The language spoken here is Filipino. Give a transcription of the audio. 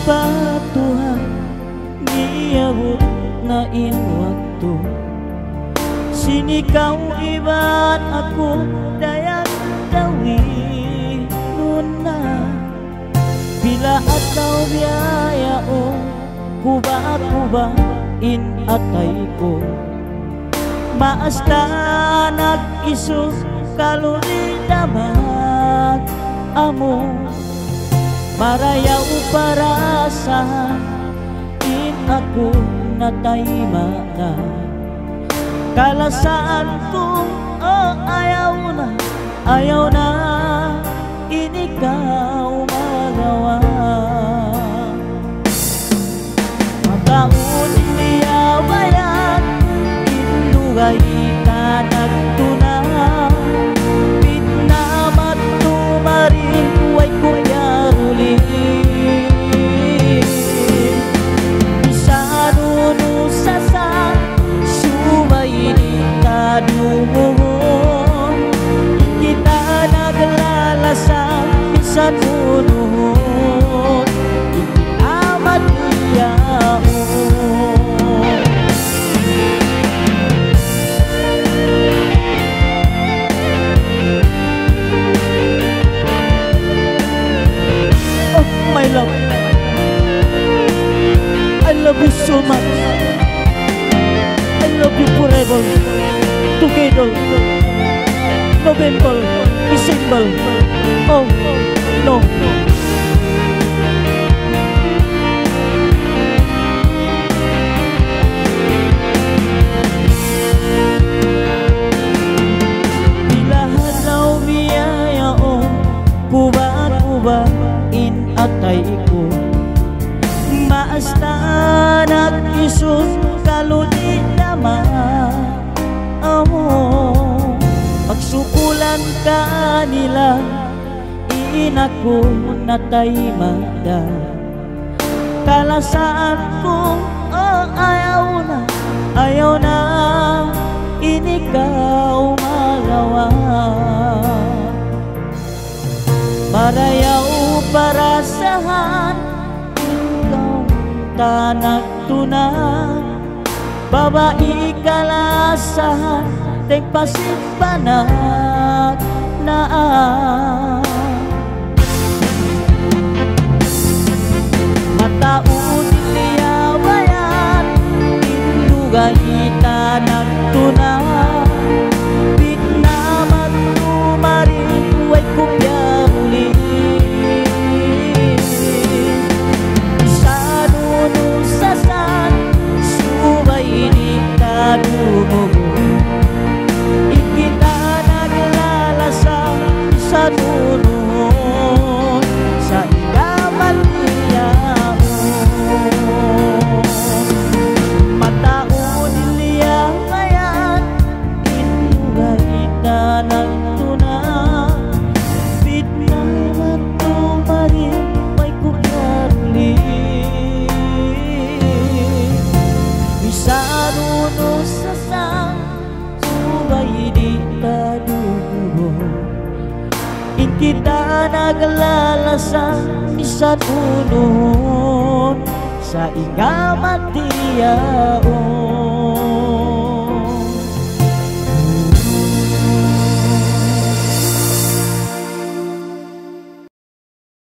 patuhan niyabot na inwakto sinikaw iban ako dayang dawi nuna bila ataw biyaya o kuba in atay ko maasta nag-iso kaluli damag amo marayaw para sa in ako natayma na kalasaan ko oh ayaw na inikaw magawa mataon niyawayan indugay ka nagtuna pitnamat tumarin way kuyaruli isanuno sasa sumay di kadumuhon kita naglalasang isanunuhon amat iyaon my love, I love you so much. I love you forever. Together, November, December. Oh no. Bilahalaw biyaya o kuba in atay ko maasta nag-isun kaluli naman amo pagsukulan ka nila inako nataymada kalasaan ko oh ayaw na inikaw magawa marayaw para sahan ikaw tanag tunang babae kalasahan tagpasit panag na mataon liyawayan indugay tanag tunang pitnamat tumarin way kupya uli isanuno sasan subay di kadumuhon ikita naglalasang isanunuhon sa igamat niyaon mataon liyawayan indugay tanag tunang pitnamat tumarin may kukyaruli isanuno sasang subay di kadumuhon ikita naglalasang isanunuhon sa igamat niyaon